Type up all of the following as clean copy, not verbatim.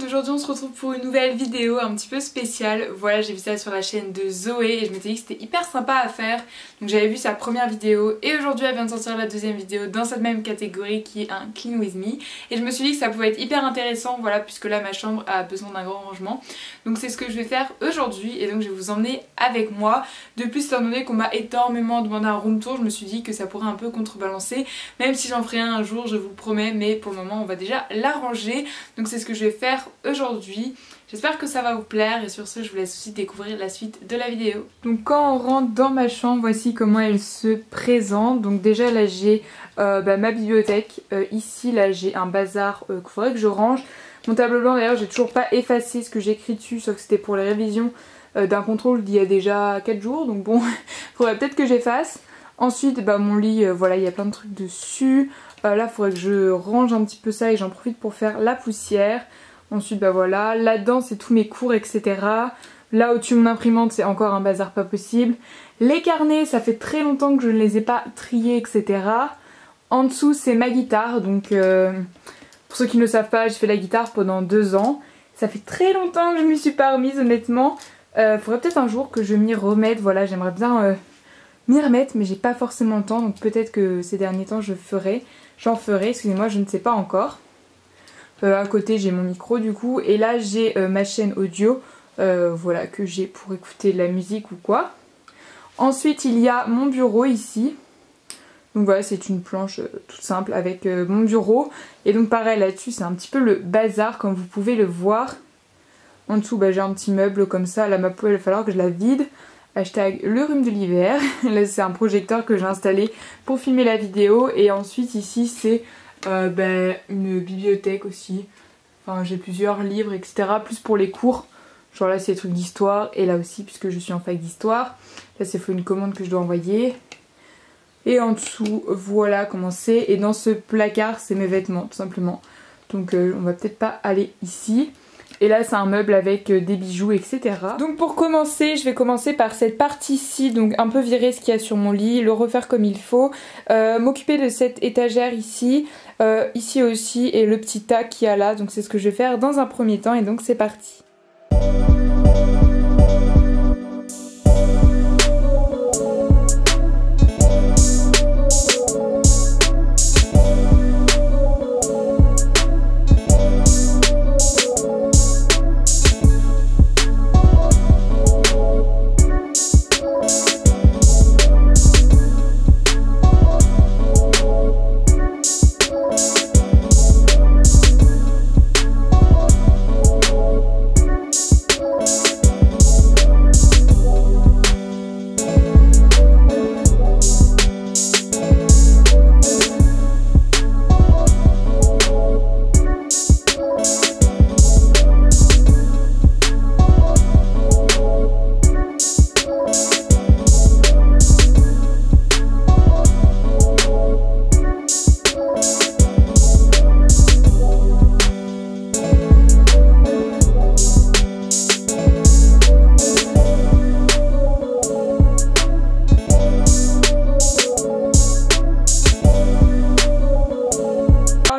aujourd'hui on se retrouve pour une nouvelle vidéo un petit peu spéciale. Voilà, j'ai vu ça sur la chaîne de Zoé et je m'étais dit que c'était hyper sympa à faire. Donc j'avais vu sa première vidéo et aujourd'hui elle vient de sortir la deuxième vidéo dans cette même catégorie qui est un Clean With Me. Et je me suis dit que ça pouvait être hyper intéressant, voilà, puisque là ma chambre a besoin d'un grand rangement. Donc c'est ce que je vais faire aujourd'hui et donc je vais vous emmener avec moi. De plus, étant donné qu'on m'a énormément demandé un room tour, je me suis dit que ça pourrait un peu contrebalancer. Même si j'en ferai un jour, je vous le promets, mais pour le moment on va déjà l'arranger. Donc c'est ce que je vais faire aujourd'hui. J'espère que ça va vous plaire et sur ce je vous laisse aussi découvrir la suite de la vidéo. Donc quand on rentre dans ma chambre, voici comment elle se présente. Donc déjà là j'ai ma bibliothèque. Ici là j'ai un bazar qu'il faudrait que je range. Mon tableau blanc d'ailleurs j'ai toujours pas effacé ce que j'ai écrit dessus, sauf que c'était pour les révisions d'un contrôle d'il y a déjà 4 jours. Donc bon, faudrait peut-être que j'efface. Ensuite mon lit, voilà, il y a plein de trucs dessus. Là il faudrait que je range un petit peu ça et j'en profite pour faire la poussière. Ensuite voilà, là-dedans c'est tous mes cours, etc. Là au-dessus de mon imprimante c'est encore un bazar pas possible. Les carnets, ça fait très longtemps que je ne les ai pas triés, etc. En dessous c'est ma guitare, donc pour ceux qui ne le savent pas, j'ai fait la guitare pendant 2 ans. Ça fait très longtemps que je m'y suis pas remise honnêtement. Faudrait peut-être un jour que je m'y remette, voilà, j'aimerais bien m'y remettre mais j'ai pas forcément le temps, donc peut-être que ces derniers temps j'en ferai, excusez-moi, je ne sais pas encore. À côté j'ai mon micro du coup et là j'ai ma chaîne audio, voilà, que j'ai pour écouter de la musique ou quoi. Ensuite il y a mon bureau ici. Donc voilà, c'est une planche toute simple avec mon bureau. Et donc pareil là-dessus c'est un petit peu le bazar comme vous pouvez le voir. En dessous j'ai un petit meuble comme ça. Là ma poêle il va falloir que je la vide. Hashtag le rhume de l'hiver. Là c'est un projecteur que j'ai installé pour filmer la vidéo. Et ensuite ici c'est une bibliothèque aussi. Enfin j'ai plusieurs livres, etc. Plus pour les cours. Genre là c'est des trucs d'histoire. Et là aussi puisque je suis en fac d'histoire. Là c'est une commande que je dois envoyer. Et en dessous voilà comment c'est. Et dans ce placard c'est mes vêtements tout simplement. Donc on va peut-être pas aller ici. Et là c'est un meuble avec des bijoux, etc. Donc pour commencer, je vais commencer par cette partie-ci. Donc un peu virer ce qu'il y a sur mon lit, le refaire comme il faut. M'occuper de cette étagère ici. Ici aussi et le petit tas qu'il y a là. Donc c'est ce que je vais faire dans un premier temps et donc c'est parti.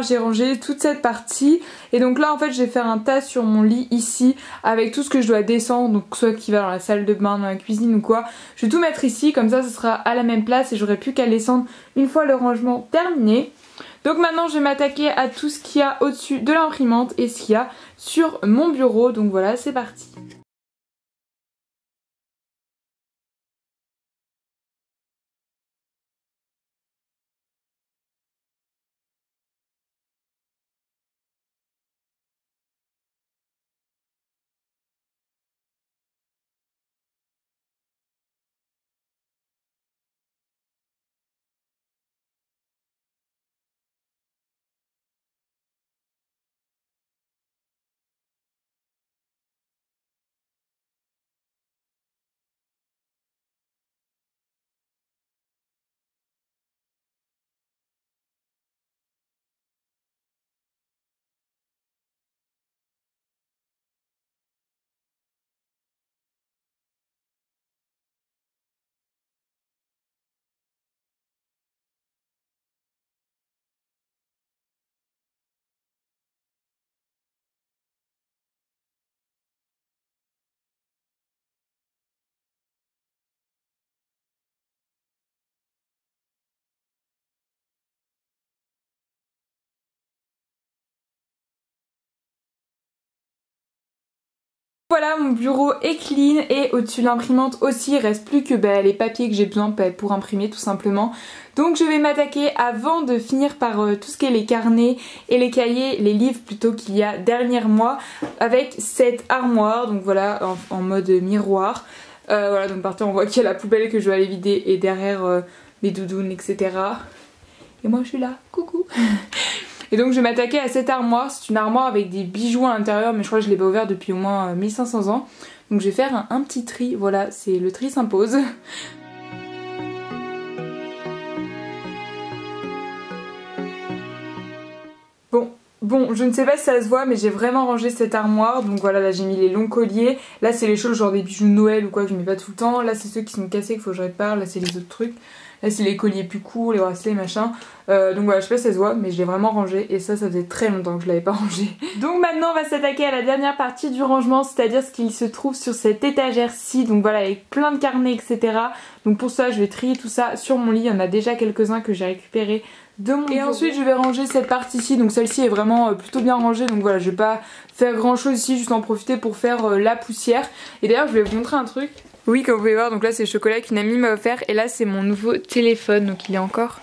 J'ai rangé toute cette partie et donc là en fait je vais faire un tas sur mon lit ici avec tout ce que je dois descendre, donc soit qui va dans la salle de bain, dans la cuisine ou quoi. Je vais tout mettre ici, comme ça ce sera à la même place et j'aurai plus qu'à descendre une fois le rangement terminé. Donc maintenant je vais m'attaquer à tout ce qu'il y a au-dessus de l'imprimante et ce qu'il y a sur mon bureau, donc voilà, c'est parti. Voilà, mon bureau est clean et au-dessus de l'imprimante aussi, il reste plus que les papiers que j'ai besoin pour imprimer tout simplement. Donc je vais m'attaquer avant de finir par tout ce qui est les carnets et les cahiers, les livres plutôt qu'il y a derrière moi avec cette armoire, donc voilà en mode miroir. Voilà, donc partout on voit qu'il y a la poubelle que je dois aller vider et derrière mes doudounes etc. Et moi je suis là, coucou. Et donc je vais m'attaquer à cette armoire, c'est une armoire avec des bijoux à l'intérieur mais je crois que je l'ai pas ouvert depuis au moins 1500 ans. Donc je vais faire un petit tri, voilà, c'est le tri s'impose. Bon, je ne sais pas si ça se voit mais j'ai vraiment rangé cette armoire. Donc voilà, là j'ai mis les longs colliers. Là c'est les choses genre des bijoux de Noël ou quoi que je mets pas tout le temps. Là c'est ceux qui sont cassés qu'il faut que je répare. Là c'est les autres trucs. Là c'est les colliers plus courts, les bracelets, machin. Donc voilà, je sais pas si ça se voit mais je l'ai vraiment rangé. Et ça faisait très longtemps que je l'avais pas rangé. Donc maintenant on va s'attaquer à la dernière partie du rangement, c'est-à-dire ce qu'il se trouve sur cette étagère-ci. Donc voilà, avec plein de carnets etc. Donc pour ça je vais trier tout ça sur mon lit. Il y en a déjà quelques-uns que j'ai récupérés de mon bureau. Et ensuite je vais ranger cette partie-ci. Donc celle-ci est vraiment plutôt bien rangée. Donc voilà, je vais pas faire grand-chose ici, juste en profiter pour faire la poussière. Et d'ailleurs je vais vous montrer un truc. Oui, comme vous pouvez voir, donc là c'est le chocolat qu'une amie m'a offert. Et là c'est mon nouveau téléphone, donc il est encore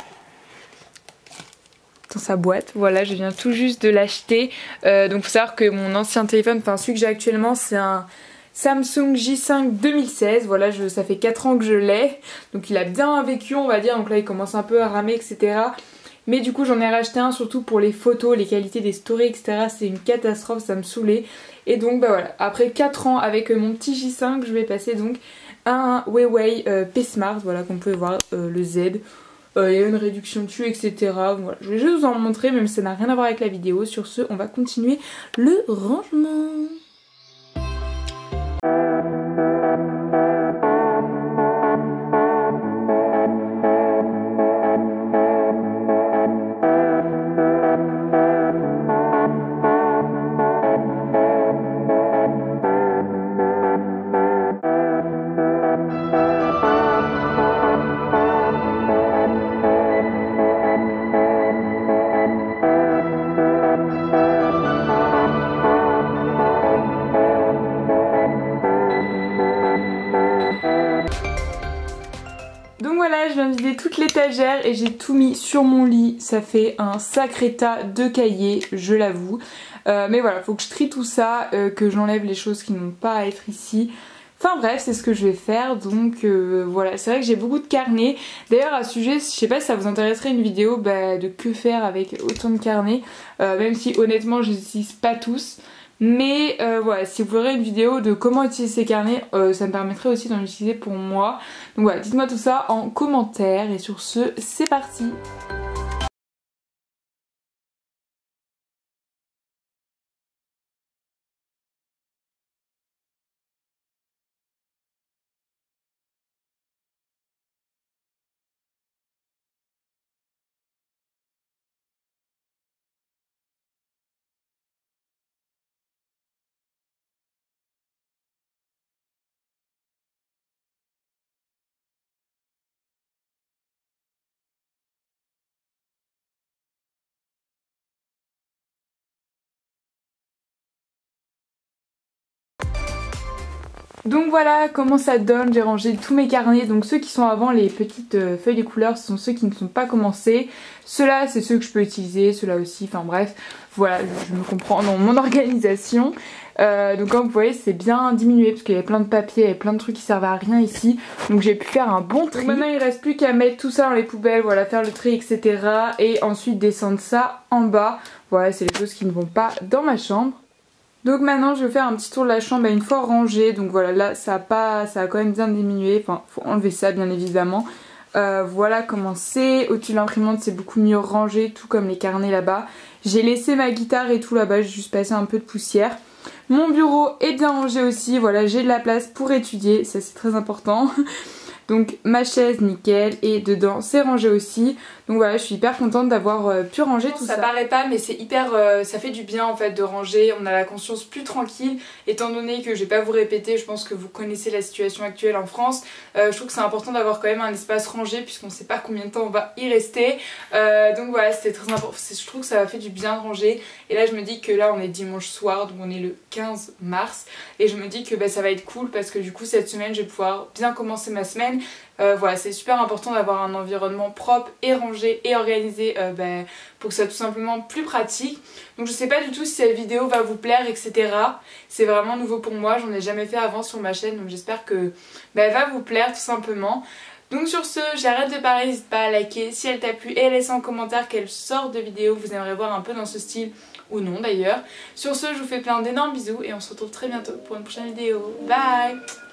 dans sa boîte. Voilà, je viens tout juste de l'acheter. Donc faut savoir que mon ancien téléphone, enfin celui que j'ai actuellement, c'est un Samsung J5 2016. Voilà, ça fait 4 ans que je l'ai. Donc il a bien vécu on va dire. Donc là il commence un peu à ramer etc. Mais du coup j'en ai racheté un surtout pour les photos, les qualités des stories etc. C'est une catastrophe, ça me saoulait. Et donc bah voilà, après 4 ans avec mon petit J5 je vais passer donc à un Huawei P Smart. Voilà, comme vous pouvez voir le Z. Il y a une réduction dessus etc. Voilà, je vais juste vous en montrer même si ça n'a rien à voir avec la vidéo. Sur ce on va continuer le rangement. Donc voilà, je viens de vider toute l'étagère et j'ai tout mis sur mon lit. Ça fait un sacré tas de cahiers, je l'avoue. Mais voilà, faut que je trie tout ça, que j'enlève les choses qui n'ont pas à être ici. Enfin bref, c'est ce que je vais faire. Donc voilà, c'est vrai que j'ai beaucoup de carnets. D'ailleurs à ce sujet, je sais pas si ça vous intéresserait une vidéo de que faire avec autant de carnets. Même si honnêtement je les utilise pas tous. Mais voilà, si vous voulez une vidéo de comment utiliser ces carnets, ça me permettrait aussi d'en utiliser pour moi. Donc voilà, dites-moi tout ça en commentaire et sur ce, c'est parti. Donc voilà comment ça donne, j'ai rangé tous mes carnets. Donc ceux qui sont avant, les petites feuilles de couleur, ce sont ceux qui ne sont pas commencés. Ceux-là c'est ceux que je peux utiliser, ceux-là aussi, enfin bref. Voilà, je me comprends dans mon organisation. Donc comme vous voyez c'est bien diminué parce qu'il y avait plein de papiers et plein de trucs qui servaient à rien ici. Donc j'ai pu faire un bon tri. Donc maintenant il ne reste plus qu'à mettre tout ça dans les poubelles, voilà, faire le tri etc. Et ensuite descendre ça en bas. Voilà, c'est les choses qui ne vont pas dans ma chambre. Donc maintenant je vais faire un petit tour de la chambre une fois rangée. Donc voilà, là ça a quand même bien diminué. Enfin faut enlever ça bien évidemment. Voilà comment c'est. Au-dessus de l'imprimante c'est beaucoup mieux rangé, tout comme les carnets là-bas. J'ai laissé ma guitare et tout là-bas, j'ai juste passé un peu de poussière. Mon bureau est bien rangé aussi, voilà, j'ai de la place pour étudier, ça c'est très important. Donc ma chaise nickel et dedans c'est rangé aussi. Donc voilà, je suis hyper contente d'avoir pu ranger tout ça. Ça paraît pas mais c'est hyper, ça fait du bien en fait de ranger. On a la conscience plus tranquille étant donné que je vais pas vous répéter, je pense que vous connaissez la situation actuelle en France. Je trouve que c'est important d'avoir quand même un espace rangé puisqu'on sait pas combien de temps on va y rester. Donc voilà, c'était très important. Je trouve que ça fait du bien de ranger. Et là je me dis que là on est dimanche soir, donc on est le 15 mars. Et je me dis que ça va être cool parce que du coup cette semaine je vais pouvoir bien commencer ma semaine. Voilà, c'est super important d'avoir un environnement propre et rangé et organisé pour que ça soit tout simplement plus pratique. Donc je sais pas du tout si cette vidéo va vous plaire, etc. C'est vraiment nouveau pour moi, j'en ai jamais fait avant sur ma chaîne, donc j'espère que elle va vous plaire tout simplement. Donc sur ce, j'arrête de parler, n'hésite pas à liker si elle t'a plu et à laisser en commentaire quelle sorte de vidéo vous aimeriez voir un peu dans ce style ou non d'ailleurs. Sur ce, je vous fais plein d'énormes bisous et on se retrouve très bientôt pour une prochaine vidéo. Bye!